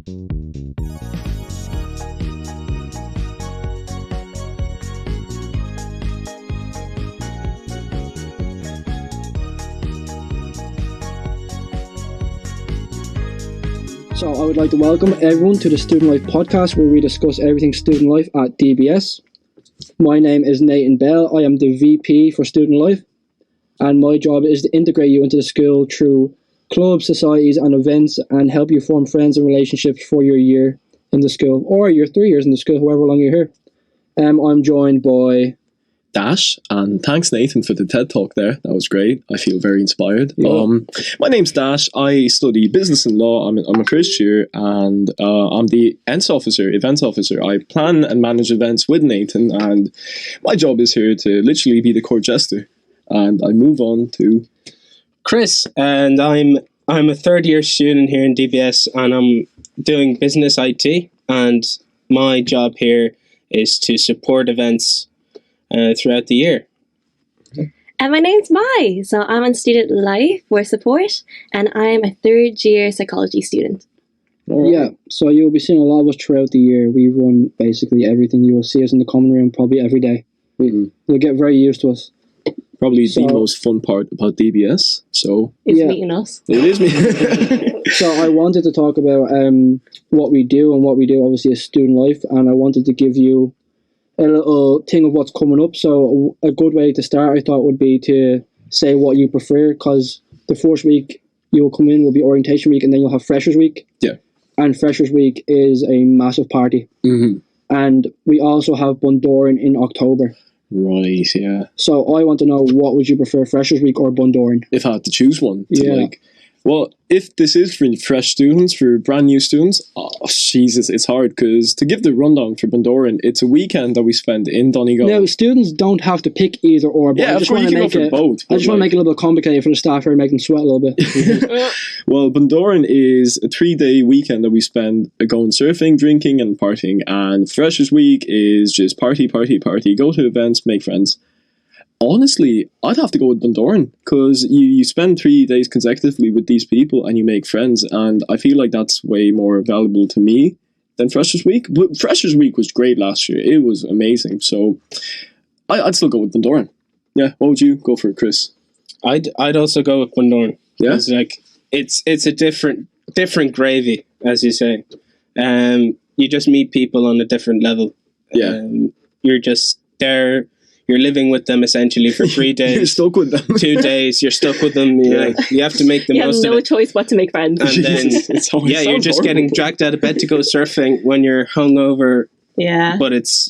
So I would like to welcome everyone to the Student Life podcast, where we discuss everything student life at DBS. My name is Nathan Bell. I am the VP for Student Life, and my job is to integrate you into the school through clubs, societies and events, and help you form friends and relationships for your year in the school, or your 3 years in the school, however long you're here. I'm joined by Dash, and thanks Nathan for the TED Talk there. That was great. I feel very inspired. Yeah. My name's Dash. I study business and law. I'm a first year, and I'm the events officer. I plan and manage events with Nathan, and my job is here to literally be the court jester. And I move on to Chris, and I'm a third year student here in DBS, and I'm doing business IT, and my job here is to support events throughout the year. And my name's Mai, so I'm on Student Life for support, and I'm a third year psychology student. Yeah, so you'll be seeing a lot of us throughout the year. We run basically everything. You will see us in the common room probably every day. Mm-hmm. You'll get very used to us. Probably the most fun part about DBS. So It's meeting us. it is me. So I wanted to talk about what we do, and what we do obviously is Student Life, and I wanted to give you a little thing of what's coming up. So a good way to start, I thought, would be to say what you prefer, because the first week you will come in will be orientation week, and then you'll have Freshers Week. Yeah. And Freshers Week is a massive party. Mm-hmm. And we also have Bundoran in October. Right, yeah. So I want to know, what would you prefer, Freshers Week or Bundoran? If I had to choose one, Yeah. Well, if this is for fresh students, for brand new students, oh Jesus, it's hard, because to give the rundown for Bundoran, it's a weekend that we spend in Donegal. Now, students don't have to pick either or, but Yeah, I just of course, want to you make can go for both. I just want to make it a little bit complicated for the staff here and make them sweat a little bit. Well, Bundoran is a 3-day weekend that we spend going surfing, drinking and partying, and Freshers Week is just party, go to events, make friends. Honestly, I'd have to go with Bundoran, because you spend 3 days consecutively with these people and you make friends, and I feel like that's way more valuable to me than Freshers Week. But Freshers Week was great last year. It was amazing. So I'd still go with Bundoran. Yeah, what would you go for, Chris? I'd also go with Bundoran. Yeah? It's a different gravy, as you say. You just meet people on a different level. Yeah. You're just there. You're living with them essentially for 3 days. You're stuck with them. 2 days, you're stuck with them. You have to make the You have most of no it. choice but to make friends. And then, you're just getting dragged out of bed to go surfing when you're hungover. Yeah. But it's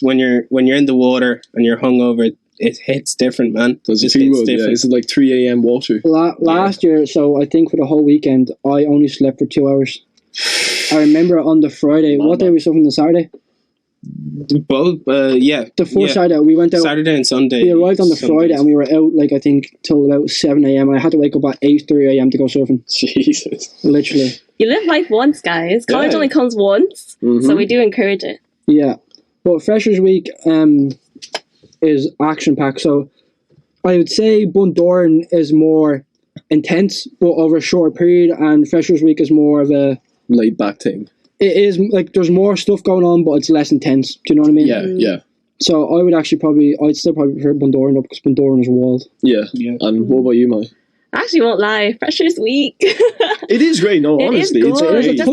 when you're in the water and you're hungover, it hits different, man. Does it Just hits feel good? Yeah, it's like 3 a.m. water. Last year, so I think for the whole weekend, I only slept for 2 hours. I remember on the Friday, what day were we surfing on the Saturday? Both, yeah. The first Saturday, we went out. Saturday and Sunday. We arrived on the Friday and we were out, like, I think, till about 7 a.m. and I had to wake up at 8:30 a.m. to go surfing. Jesus. Literally. You live life once, guys. College Yeah. only comes once, so we do encourage it. Yeah. But Freshers Week is action-packed. So I would say Bundoran is more intense, but over a short period, and Freshers Week is more of a... Laid back thing. It is, like, there's more stuff going on, but it's less intense. Do you know what I mean? Yeah. So I would actually I'd still probably prefer Bundoran up, because Bundoran is wild. Yeah. And what about you, Mai? I actually won't lie. Freshers Week. It is great. No, It honestly, is it's good. great. Just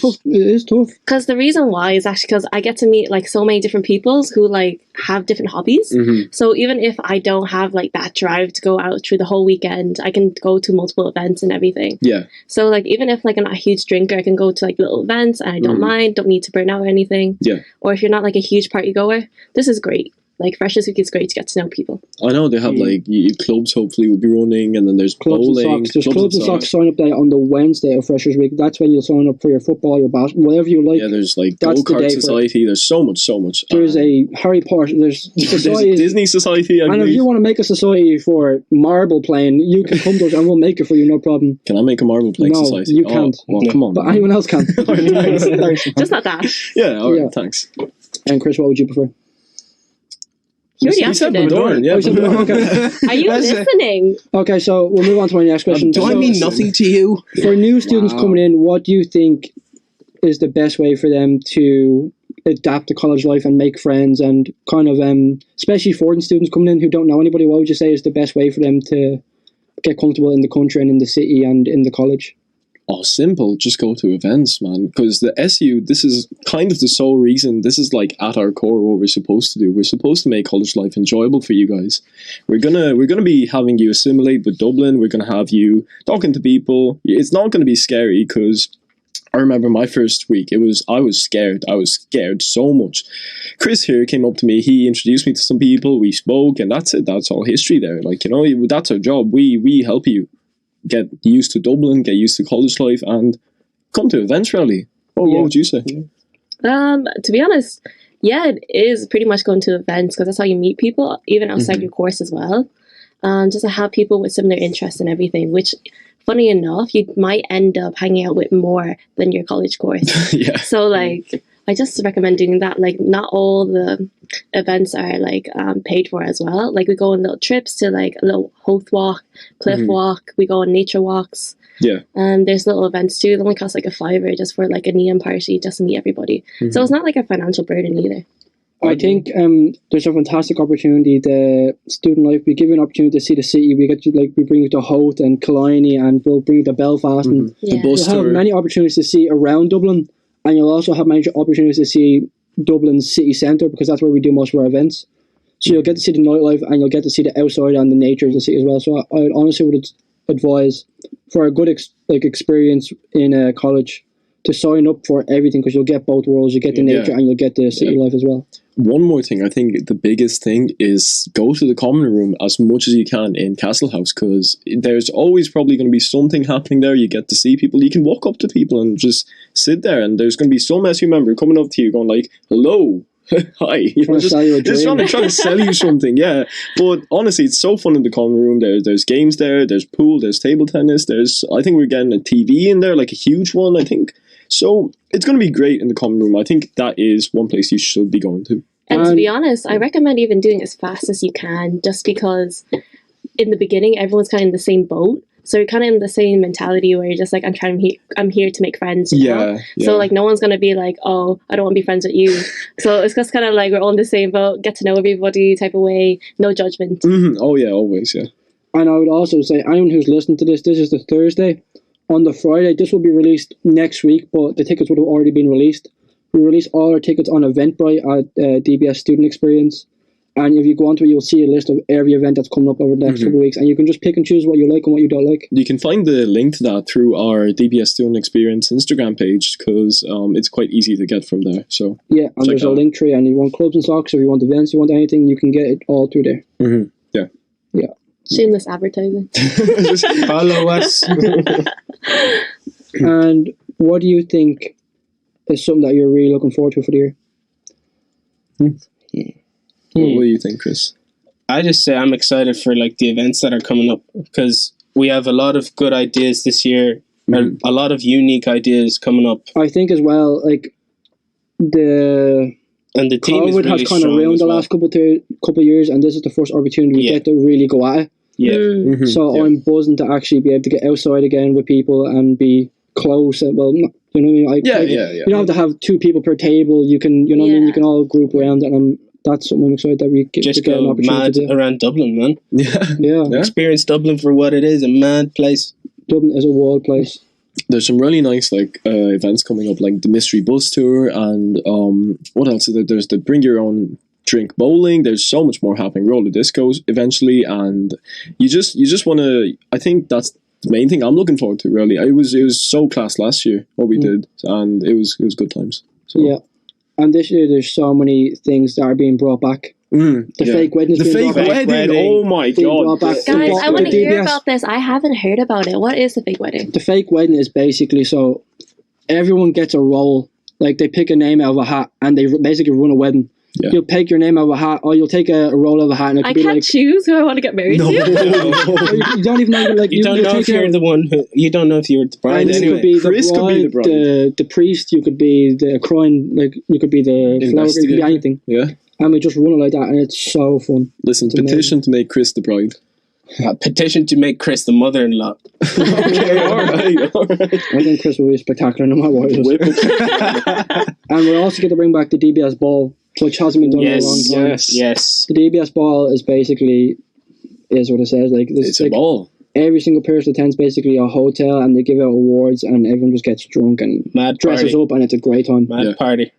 'cause, It is tough. Because the reason why is actually because I get to meet like so many different people who like have different hobbies. Mm-hmm. So even if I don't have like that drive to go out through the whole weekend, I can go to multiple events and everything. Yeah. So like even if like I'm not a huge drinker, I can go to like little events and I don't mind, don't need to burn out or anything. Yeah. Or if you're not like a huge party goer, this is great. Like Freshers Week is great to get to know people. I know they have like clubs hopefully will be running, and then there's Clubs bowling. and socks. There's clubs and socks sign up day on the Wednesday of Freshers Week. That's when you'll sign up for your football, your basketball, whatever you like. Yeah, there's like That's the go-kart day for it. society. There's so much. There's a Harry Potter. There's There's societies. Disney society. I And if believe. you want to make a society for marble playing, you can come to us and we'll make it for you, no problem. Can I make a marble playing No, society? you can't. Well, come on. But man. anyone else can. Just not that. Yeah. All right. Yeah. Thanks. And Chris, what would you prefer? You already You said answered it. Bundoran, yeah. Oh, you said Bundoran, okay. Are you listening? Okay, so we'll move on to my next question. Do I So, mean nothing to you? for new students coming in, what do you think is the best way for them to adapt to college life and make friends, and kind of, especially foreign students coming in who don't know anybody, what would you say is the best way for them to get comfortable in the country and in the city and in the college? Oh, simple. Just go to events, man. Because the SU, this is kind of the sole reason. This is like at our core what we're supposed to do. We're supposed to make college life enjoyable for you guys. We're gonna be having you assimilate with Dublin. We're gonna have you talking to people. It's not gonna be scary, because I remember my first week. I was scared. I was scared so much. Chris here came up to me. He introduced me to some people. We spoke, and that's it. That's all history there. Like, that's our job. We help you get used to Dublin, get used to college life, and come to events really. What would you say? To be honest, yeah, it is pretty much going to events, because that's how you meet people, even outside your course as well. Just to have people with similar interests and everything, which, funny enough, you might end up hanging out with more than your college course. Yeah. So, like, I just recommend doing that. Like, not all the events are, like, paid for as well. Like, we go on little trips to, like, a little Hoth walk, cliff walk. We go on nature walks. Yeah. And there's little events, too. It only costs, like, a $5 just for, like, a neon party, just to meet everybody. So it's not, like, a financial burden either. I think there's a fantastic opportunity. The student life, we give you an opportunity to see the city. We get you, like, we bring you to Hoth and Killiney, and we'll bring you to Belfast, and the bus you'll have tour. many opportunities to see around Dublin, and you'll also have many opportunities to see Dublin's city centre, because that's where we do most of our events. So you'll get to see the nightlife, and you'll get to see the outside and the nature of the city as well. So I honestly would advise, for a good experience in college, to sign up for everything, because you'll get both worlds. You get the nature and you'll get the city life as well. One more thing, I think the biggest thing is go to the common room as much as you can in Castle House, because there's always probably going to be something happening there. You get to see people. You can walk up to people and just sit there, and there's going to be some SU member coming up to you going like, hello, hi. Trying to sell you a dream. Trying to sell you something, yeah. But honestly, it's so fun in the common room. There's games there, there's pool, there's table tennis, I think we're getting a TV in there, like a huge one, I think. So it's going to be great in the common room. I think that is one place you should be going to. And to be honest, I recommend even doing it as fast as you can, just because in the beginning, everyone's kind of in the same boat. So you're kind of in the same mentality where you're just like, I'm here to make friends. You know? So like, no one's going to be like, oh, I don't want to be friends with you. So it's just kind of like, we're all in the same boat, get to know everybody type of way, no judgment. Oh yeah, always, yeah. And I would also say, anyone who's listening to this is the Thursday. On the Friday, this will be released next week, but the tickets would have already been released. We release all our tickets on Eventbrite at DBS Student Experience. And if you go onto it, you'll see a list of every event that's coming up over the next couple of weeks. And you can just pick and choose what you like and what you don't like. You can find the link to that through our DBS Student Experience Instagram page, because it's quite easy to get from there. So yeah, and there's a link tree. And you want clubs and socks, if you want events, you want anything, you can get it all through there. Yeah. Shameless advertising. Just follow us. And what do you think is something that you're really looking forward to for the year? What do you think, Chris? I just say I'm excited for like the events that are coming up, because we have a lot of good ideas this year, a lot of unique ideas coming up. I think as well, like And the team is COVID really has kind of strong ruined as the well. last couple of years, and this is the first opportunity we get to really go at it. Yeah. So I'm buzzing to actually be able to get outside again with people and be close. And, well, you know what I mean? You don't have to have 2 people per table. You can, you know what I mean? You can all group around it, and that's something I'm excited that we get Just to get an go opportunity mad to do. around Dublin, man. Yeah. Experience Dublin for what it is, a mad place. Dublin is a wild place. There's some really nice events coming up, like the mystery bus tour, and what else is there? There's the bring your own drink bowling. There's so much more happening. Roller discos eventually, and you just want to. I think that's the main thing I'm looking forward to. Really, it was so class last year what we did, and it was good times. So. Yeah, and this year there's so many things that are being brought back. The fake wedding. The fake wedding. Oh my god! Guys, I want to hear about this. I haven't heard about it. What is the fake wedding? The fake wedding is basically so everyone gets a role. Like they pick a name out of a hat and they basically run a wedding. Yeah. You'll take your name out of a hat, or you'll take a roll out of a hat, and it could I be can't choose who I want to get married to. You don't even know. Like you don't know if you're the one who. You don't know if you're the bride. Anyway. Anyway. Could be Chris the bride, could be the bride. The priest. You could be the crime. Like you could be the flower. You could be anything. Yeah. And we just run it like that, and it's so fun. Listen, petition to make Chris the bride. Petition to make Chris the mother-in-law. Okay, all right. I think Chris will be spectacular no matter what it is. And we're also going to bring back the DBS ball, which hasn't been done in a long time. Yes. The DBS ball is basically, is what it says. Like, It's a ball. Every single person attends basically a hotel, and they give out awards, and everyone just gets drunk and Mad dresses party. up, and it's a great time. Mad party.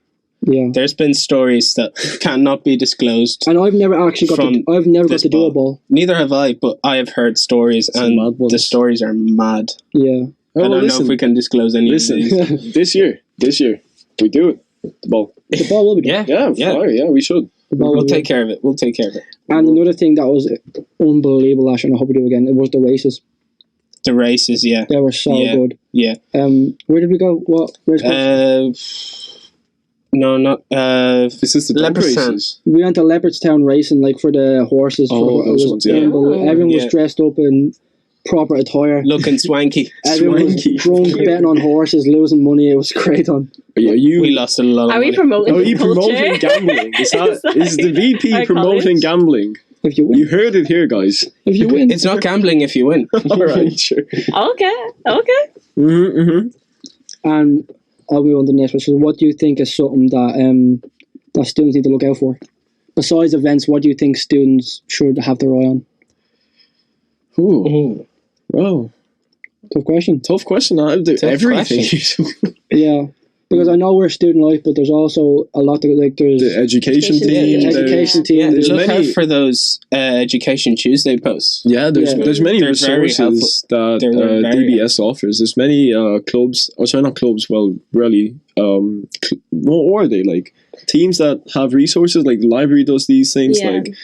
Yeah. There's been stories that cannot be disclosed. And I've never actually got From I've never got this to do a ball. ball. Neither have I, but I have heard stories, Some mad and ones. the stories are mad. Yeah. Oh, I don't know listen, if we can disclose any of listen. these. This year, we do it. The ball. The ball will be done. Yeah. Fire, yeah, we should. The ball We'll will be take care of it. We'll take care of it. done. And another thing that was unbelievable last year, and I hope we do again, it was the races. The races, yeah. They were so Yeah. good. Yeah. Where did we go? What? Where's No, not. This is the dog Leopardstown. races. We went to Leopardstown racing, like for the horses. Oh, it those was ones, yeah. unbelievable. Everyone Yeah. was dressed up in proper attire. Looking swanky. Everyone was Swanky. drunk, betting on horses, losing money. It was great on. Yeah, We lost a lot of Are we money. promoting Are you culture? promoting gambling? Is the Our VP promoting college? gambling? If you win, You heard it here, guys. if you win, It's not gambling if you win. All right, sure. Okay. And I'll move on to the next question. What do you think is something that that students need to look out for? Besides events, what do you think students should have their eye on? Ooh, Ooh. wow, Tough question. tough question. I'll do Tough everything. Yeah, because I know we're student life, but there's also a lot of like there's The education Education, team. the yeah. education team. Yeah, There's look many- out for those Education Tuesday posts. Yeah, there's Yeah. there's many They're very resources that They're very DBS offers. There's many clubs, or sorry, not clubs. Well, really, what are they like? Teams that have resources, like the library does these things. Yeah. Like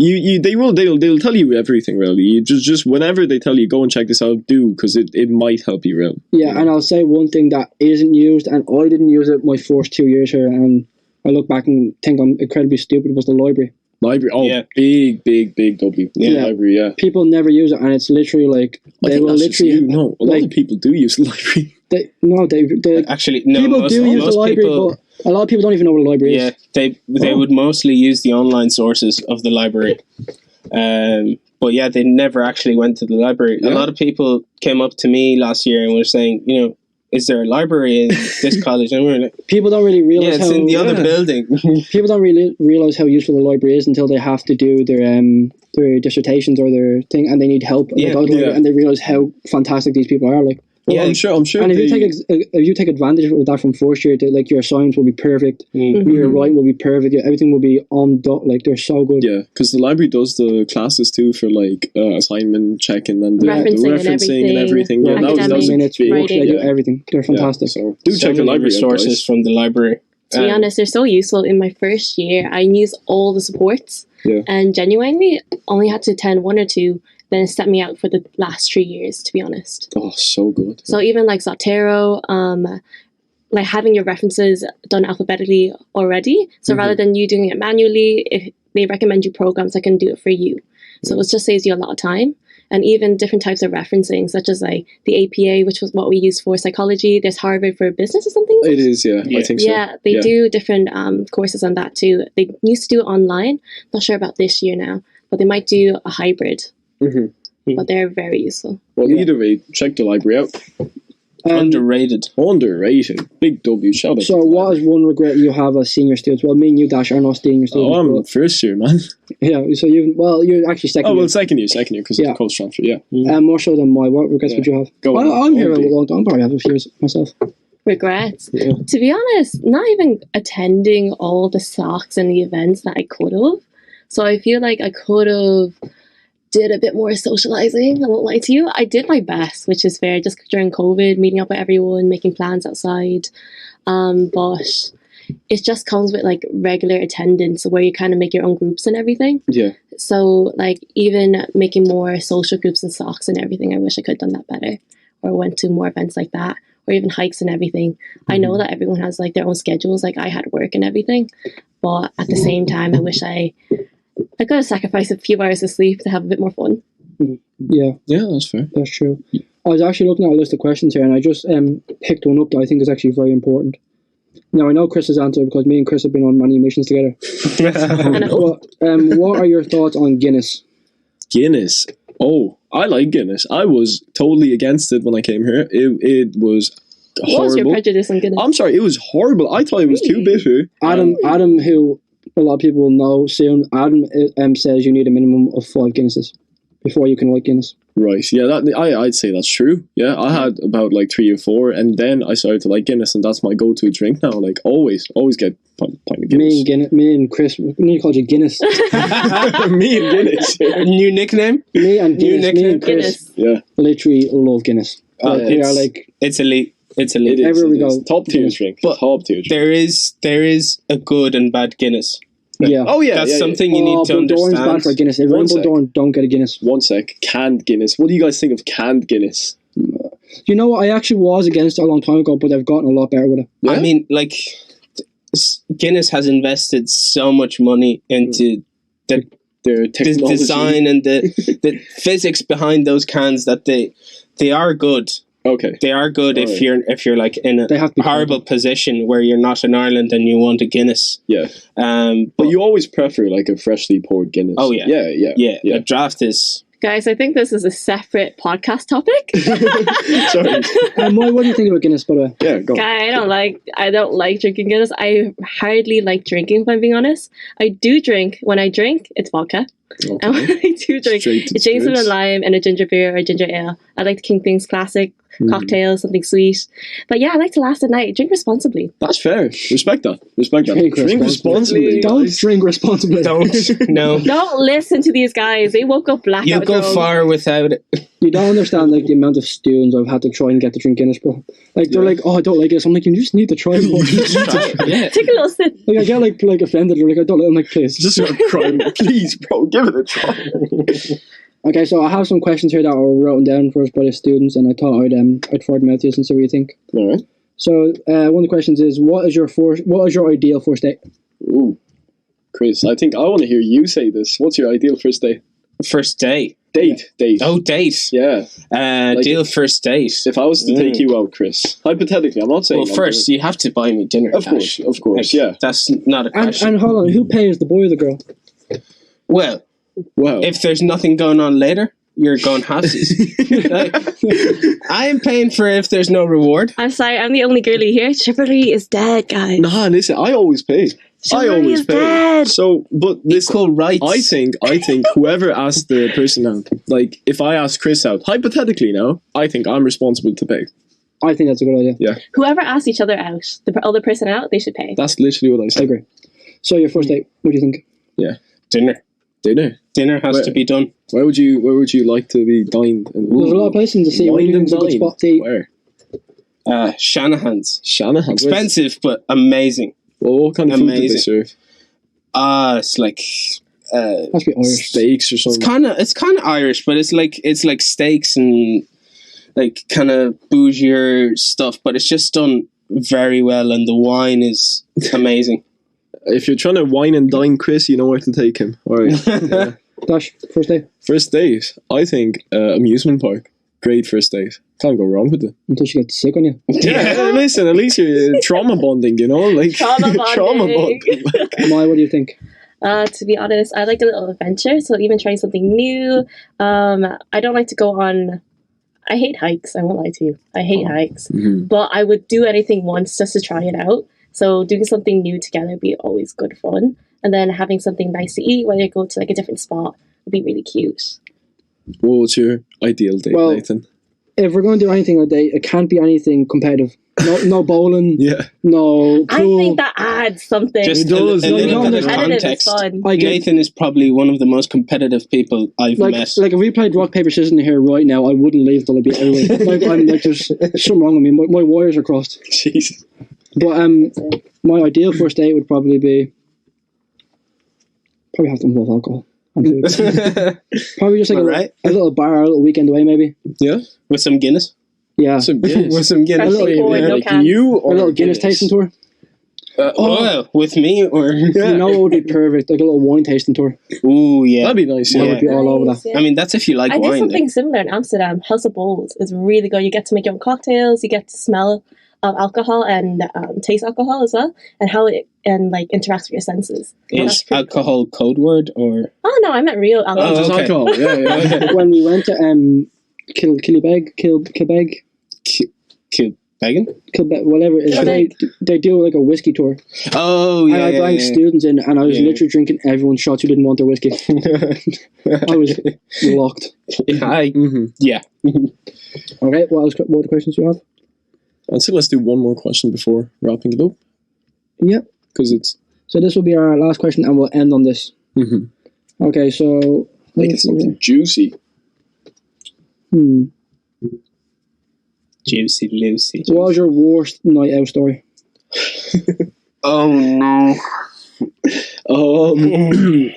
they'll tell you everything. Really, you just whenever they tell you, go and check this out, do, because it might help you. Really. Yeah, and I'll say one thing that isn't used, and I didn't use it my first 2 years here, and I look back and think I'm incredibly stupid, was the library. Library, Yeah. big W. Yeah. Library, yeah. People never use it, and it's literally like, I they think will that's just literally, you. No, a lot like- of people do use the library. they Actually, no. people most, do use the most library, people, but a lot of people don't even know what a library yeah, is. they would mostly use the online sources of the library. But yeah, they never actually went to the library. Yeah. A lot of people came up to me last year and were saying, is there a library in this college? And we were like, People don't really yeah, realize it's how in the other yeah. building. people don't really realize how useful the library is until they have to do their dissertations or their thing, and they need help. Yeah, They go to the library, yeah. and they realize how fantastic these people are. Like, Well, Yeah. I'm sure. and they, if you take advantage of that from first year, like your assignments will be perfect, Mm. your writing will be perfect, everything will be on dot. Like, they're so good. Yeah, because the library does the classes too for like assignment checking and the Referencing and everything. everything. Yeah, that was Academic minutes, big. writing. they do Yeah. everything. They're fantastic. Yeah, so do So check the many library out, resources guys. from the library. To be honest, they're so useful. In my first year, I used all the supports, Yeah. and genuinely only had to attend one or two. Then it set me out for the last 3 years, to be honest. Oh, so good. So even like Zotero, like having your references done alphabetically already. So rather than you doing it manually, if they recommend you programs that can do it for you. So it just saves you a lot of time. And even different types of referencing, such as like the APA, which was what we use for psychology. There's Harvard for business or something. It is, yeah. Yeah. I think so. Yeah, they do different courses on that too. They used to do it online. Not sure about this year now, but they might do a hybrid. Mhm. But they're very useful. Well, Yeah. either way, check the library out. Underrated. Underrated. Big W. Shout out. So, to the what is one regret you have as senior students? Well, me and you, Dash, are not senior students. Oh, I'm but- first year, man. yeah. So you're actually second. Oh, well, year. second year, because Yeah. of the coach transfer, yeah. More so than my. What regrets Yeah. would you have? Go on. I'm here a Only. long time. I probably have a few myself. Regrets. Yeah. To be honest, not even attending all the socks and the events that I could have. So I feel like I could have did a bit more socializing. I won't lie to you. I did my best, which is fair, just during COVID, meeting up with everyone, making plans outside. But it just comes with like regular attendance where you kind of make your own groups and everything. Yeah. So like even making more social groups and socks and everything, I wish I could have done that better. Or went to more events like that. Or even hikes and everything. I know that everyone has like their own schedules, like I had work and everything. But at the same time, I wish I could have sacrificed a few hours of sleep to have a bit more fun. Yeah, Yeah, that's fair. that's true. I was actually looking at a list of questions here, and I just picked one up that I think is actually very important. Now, I know Chris's answer because me and Chris have been on many missions together. And I hope But what are your thoughts on Guinness? Guinness. Oh, I like Guinness. I was totally against it when I came here. It was What was your horrible. prejudice on Guinness? I'm sorry, it was horrible. I thought it was too Really? bitter. Adam, who a lot of people will know soon, Adam says you need a minimum of 5 Guinnesses before you can like Guinness. Right, yeah, I'd say that's true. Yeah, I had about like 3 or 4, and then I started to like Guinness, and that's my go-to drink now. Like always get pint of Guinness. Me and Chris, we need to call you Guinness. Me and Guinness. A new nickname? Me and Guinness, me and Guinness. Chris, Yeah, literally love Guinness. We are like, It's elite. It's elite. it is. Everywhere we it is. go, Top tier Guinness. drink. But Top tier drink. There is a good and bad Guinness. yeah. Oh yeah, That's yeah, something you need to Bundoran's bad understand. for Guinness. If you're in One sec. Bundoran, don't get a Guinness. yeah. One sec, canned Guinness. What do you guys think of canned Guinness? You know what? I actually was against it a long time ago, but they've gotten a lot better with it. Yeah? I mean, like, Guinness has invested so much money into Their the technology. design and the physics behind those cans that they are good. Okay. They are good Alright. if you're like in They have a to be horrible position where you're not in Ireland and you want a Guinness. Yeah. But But you always prefer like a freshly poured Guinness. Oh, yeah. Yeah. a draft is Guys, I think this is a separate podcast topic. Sorry. What do you think about Guinness, by the way? Yeah, go on. Guy, I don't like drinking Guinness. I hardly like drinking, if I'm being honest. I do drink. When I drink, it's vodka. And Okay. when I do drink, Straight to it's Jameson spirits. and lime and a ginger beer or a ginger ale. I like the King Things classic cocktails, something sweet. But yeah, I like to last at night. Drink responsibly. That's fair. Respect that. Drink Drink responsibly. Don't guys. drink responsibly. no. Don't listen to these guys. They woke up blackout You go drunk. far without it. You don't understand like the amount of students I've had to try and get to drink Guinness, bro. Like they're like, oh, I don't like it. So I'm like, you just need to try more. Yeah. Take a little sip. Like I get like offended. They're like, I don't like. I'm like, please. Just start crying. Please, bro, give it a try. Okay, so I have some questions here that were written down for us by the students, and I thought I'd fire them out to you and see what you think. All right. So one of the questions is, what is your ideal first date? Ooh, Chris, I think I want to hear you say this. What's your ideal first date? First date. Date. Oh, date. Yeah. Deal first date. If I was to take you out, Chris, hypothetically, I'm not saying. Well, I'm first you have to buy me dinner. Of Cash. course, yeah. That's not a question. And hold on, who pays the boy or the girl? Well, Wow. if there's nothing going on later, you're going halfsies. Like, I am paying for it if there's no reward. I'm sorry, I'm the only girlie here. Chivalry is dead, guys. Nah, listen, I always pay. Chivalry is dead. So, but this, Equal rights. I think whoever asked the person out, like if I ask Chris out, hypothetically now, I think I'm responsible to pay. I think that's a good idea. Whoever asks each other out, the other person out, they should pay. That's literally what I I said. agree. So your first date, what do you think? Dinner. Dinner. Dinner has Where- to be done. Where would you like to be dined? And There's a lot of places in the city. Wined and It's a good dined. spot to eat. Where? Shanahan's. Shanahan's. Expensive, but amazing. Well, what kind of food do they Amazing. serve? It's like Must be Irish. Steaks or something. it's kind of Irish, but it's like steaks and like kind of bougier stuff. But it's just done very well, and the wine is amazing. If you're trying to wine and dine Chris, you know where to take him. All right. Yeah. Dash, first date. First date, I think amusement park. Great first date. Can't go wrong with it. Until she gets sick on you. Yeah, listen, at least you're trauma bonding, you know? Like Trauma bonding. Mai, what do you think? To be honest, I like a little adventure, so even trying something new. I don't like to go on. I hate hikes. I won't lie to you. I hate hikes, but I would do anything once just to try it out. So doing something new together would be always good fun, and then having something nice to eat while you go to like a different spot would be really cute. What's your ideal date, Well, Nathan? If we're going to do anything like that, it can't be anything competitive. No bowling. Yeah. No I pool. think that adds something. Just It does. a No, little you bit of don't competitive is context. fun. I get Nathan is probably one of the most competitive people I've met. like if we played rock paper scissors in here right now, I wouldn't leave till I beat everyone. Like I'm like there's something wrong with me. My wires are crossed. Jeez. But my ideal first date would probably have to involve alcohol and food. Probably just like Alright. a little bar, a little weekend away, maybe. Yeah? With some Guinness. Yeah, Some Guinness. With some Guinness. Freshly little- poured, yeah, no like cans. you a or little Guinness tasting tour. Oh, with me or Yeah. You know what would be perfect? Like a little wine tasting tour. Ooh, yeah. That'd be nice, I yeah. would be all over that. I mean, that's if you like I did wine. something similar in Amsterdam. House of Bowls is really good. You get to make your own cocktails. You get to smell of alcohol and taste alcohol as well, and how it interacts with your senses. Is alcohol code word or? Oh no, I meant real alcohol. Just okay. alcohol. Yeah. When we went to Kilbeg, whatever it is, they do like a whiskey tour. Oh yeah. And I brought students in, and I was literally drinking everyone's shots who didn't want their whiskey. I was locked. Yeah. Okay, what other questions do you have? I'd say let's do one more question before wrapping it up. Yeah. Because it's... So this will be our last question, and we'll end on this. Okay, so... Make it something juicy. Juicy Lucy. What was your worst night out story? Oh no.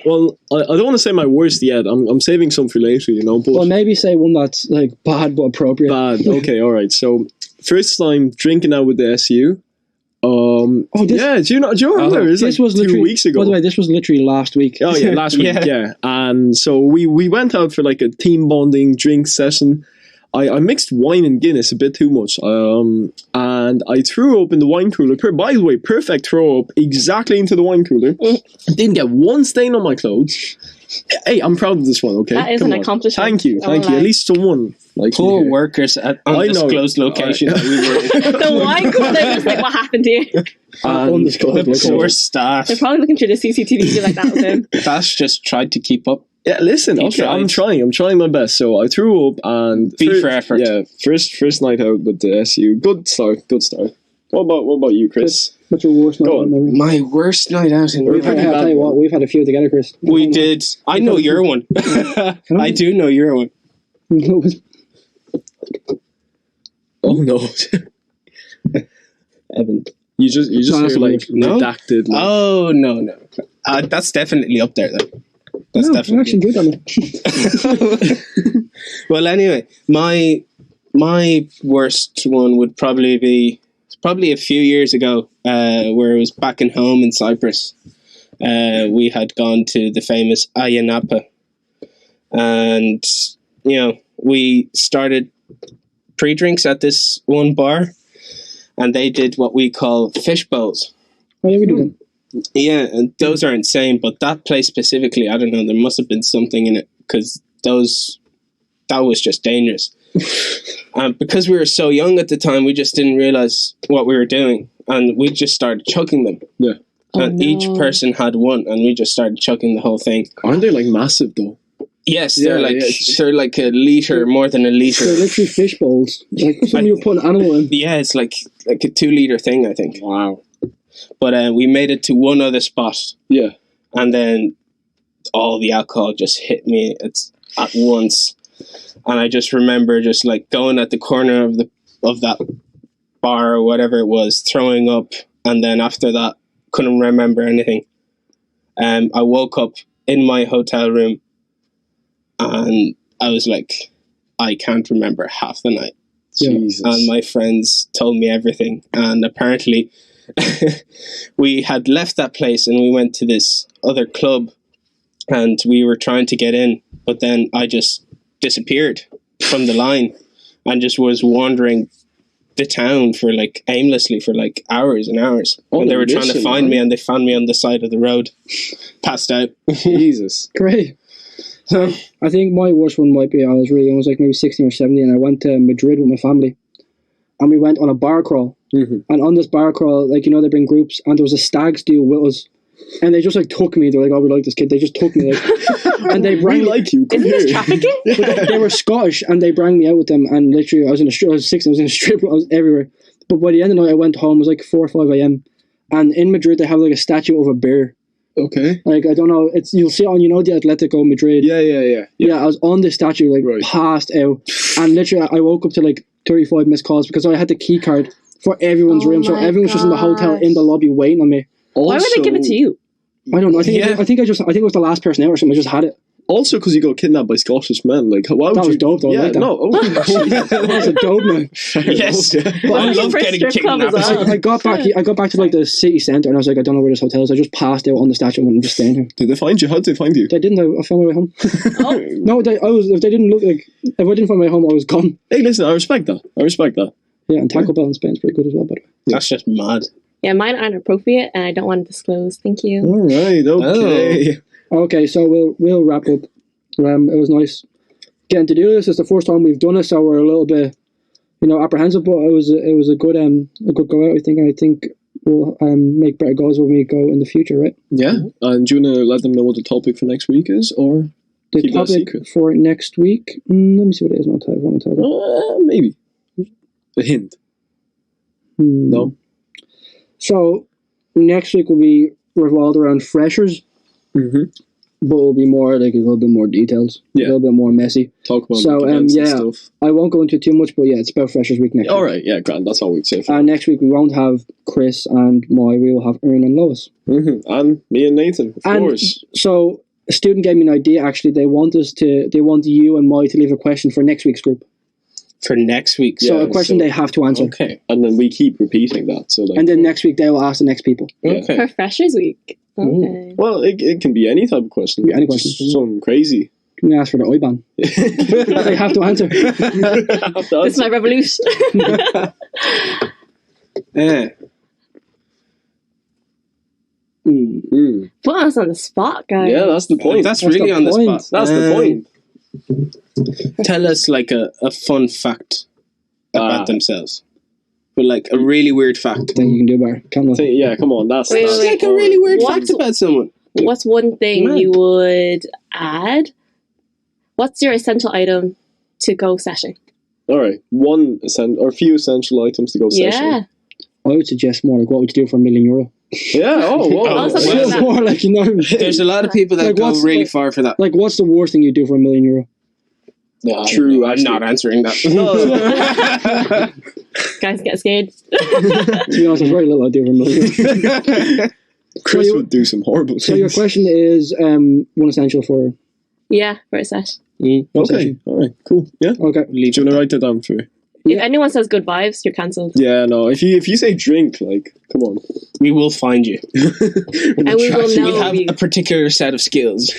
Well, I don't want to say my worst yet. I'm saving some for later, you know. But Well, maybe say one that's like bad but appropriate. bad. Okay, all right. So first time drinking out with the SU. Do you remember? It's This like was 2 literally, weeks ago. By the way, this was literally last week. Oh yeah, last week. Yeah, and so we went out for like a team bonding drink session. I mixed wine and Guinness a bit too much, and I threw up in the wine cooler. By the way, perfect throw up, exactly into the wine cooler. Didn't get one stain on my clothes. Hey, I'm proud of this one. Okay, That is Come an on. accomplishment. Thank you. I won't At lie. least someone like Poor here. workers at I know. undisclosed location that we were in. The wine cooler, they're just like, what happened here? And Undisclosed The poor location. staff. They're probably looking through the CCTV like that with him. That's just tried to keep up. yeah, listen, You I'm tried. trying. I'm trying my best. So I threw up and B for effort. Yeah, first night out with the SU. Good start. What about you, Chris? What's your worst night Go out on. memory? My worst night out in We've had- I'll tell you what, we've had a few together, Chris. We did. I know your one. I do know your one. Oh no. Evan. You just No, that's hear like No? redacted. Like, Oh no. That's definitely up there though. That's No, I'm actually definitely. good on it. Well, anyway, my worst one would probably be a few years ago, where it was back in home in Cyprus. We had gone to the famous Ayia Napa, and we started pre-drinks at this one bar, and they did what we call fish bowls. Oh, yeah, we do them. Yeah, and those are insane. But that place specifically, I don't know. There must have been something in it because that was just dangerous. Because we were so young at the time, we just didn't realize what we were doing, and we just started chucking them. Yeah. And each person had one, and we just started chucking the whole thing. aren't they like massive though? Yes, Yeah, they're like a liter, more than a liter. They're literally fish bowls. Like something you put an animal in. Yeah, it's like a 2 liter thing, I think. Wow. But we made it to one other spot, Yeah. and then all the alcohol just hit me at once, and I just remember just like going at the corner of that bar or whatever it was, throwing up, and then after that couldn't remember anything. I woke up in my hotel room, and I was like, I can't remember half the night. Yeah. Jesus. And my friends told me everything, and apparently we had left that place and we went to this other club, and we were trying to get in, but then I just disappeared from the line and just was wandering the town for like aimlessly for like hours and hours. Oh, And they were they're trying to missing, find man. me, and they found me on the side of the road, passed out. Jesus. Great. I think my worst one might be I was like maybe 16 or 17, and I went to Madrid with my family, and we went on a bar crawl. And on this bar crawl, like, they bring groups, and there was a stag's do with us, and they just like took me. They're like, oh, we like this kid. They just took me, like, and they We brought me. like you. Come Isn't this here. trafficking? They were Scottish, and they brought me out with them, and literally I was 16, I was in a strip, I was everywhere. But by the end of the night, I went home. It was like 4 or 5 a.m. And in Madrid, they have like a statue of a bear. Okay. Like, I don't know, you'll see it on, the Atletico Madrid. Yeah. Yeah, I was on the statue, like, Right. passed out. And literally, I woke up to, like, 35 missed calls because I had the key card for everyone's Oh room. So my everyone was just in the hotel, in the lobby, waiting on me. Why would they give it to you? I don't know. I think Yeah. I think it was the last person out or something. I just had it. Also, because you got kidnapped by Scottish men. Like, why would That you? was dope, though. I Yeah, like that. no. Oh, That was a dope, man. Yes. Yeah. I Well, love for a getting strip club as kidnapped. well. I got back to like the city centre, and I was like, I don't know where this hotel is. I just passed out on the statue and I'm just staying here. Did they find you? How did they find you? They didn't. I found my way home. Oh, No, if they didn't look like, if I didn't find my way home, I was gone. Hey, listen, I respect that. Yeah, Yeah, and Taco Bell in Spain is pretty good as well, by the way. That's just mad. Yeah, mine aren't appropriate, and I don't want to disclose. Thank you. All right. Okay. Okay, so we'll wrap up. It was nice getting to do this. It's the first time we've done it, so we're a little bit, apprehensive, but it was a good go out. I think we'll make better goals when we go in the future, right? Yeah. And do you want to let them know what the topic for next week is, or The keep that topic secret? for next week. Let me see what it is. Want to tell you. Maybe a hint. No. So next week will be revolved around freshers, Mm-hmm. but it'll be more like a little bit more details, Yeah. a little bit more messy. Talk about So, events and yeah. stuff. I won't go into too much, but yeah, it's about freshers week next All week. right. Yeah. Grand. That's all we'd say. For Next week we won't have Chris and Moy. We will have Erin and Lois. And me and Nathan, of And course. so a student gave me an idea. Actually, they want you and Moy to leave a question for next week's group. For next week. So Yeah, a question so- they have to answer, Okay. And then we keep repeating that. So like, and then next week they will ask the next people. Yeah. Okay. For Freshers Week. Okay. well, it can be any type of question. Any question. Just something crazy. I'm gonna ask for the IBAN. They have to answer. This is my revolution. Put us on the spot, guys. Yeah, that's the point. That's That's really the on the point. spot. That's the point. Tell us like a fun fact about Ah. themselves. But like a really weird fact. I think you can do better. Can't lie. Yeah, come on. That's Wait, that's wait, Like a really weird What? fact about someone. What's one thing Mad. you would add? What's your essential item to go seshing? All right. One or few essential items to go session. Yeah. I would suggest more like what would you do for €1,000,000? Yeah. Oh, whoa. Oh, something well, like that. More like There's a lot of people that Like, go what's- really like- far for that. like what's the worst thing you do for €1,000,000? No, True, I'm actually. not answering that. Guys, get scared. To be honest, there's very little I do for €1,000,000. Chris So you- would do some horrible So your things. question is one essential for Yeah, for a sesh. Okay. All right. Cool. Yeah. okay. Do you want to write that down for? If anyone says good vibes, you're cancelled. Yeah. No. If you say drink, like, come on. We will find you. And we will We know have you. a particular set of skills,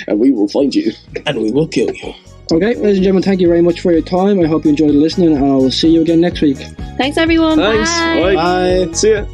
And we will find you. and we will kill you. Okay, ladies and gentlemen, thank you very much for your time. I hope you enjoyed listening, and I will see you again next week. Thanks, everyone. Thanks. Bye. Bye. See ya.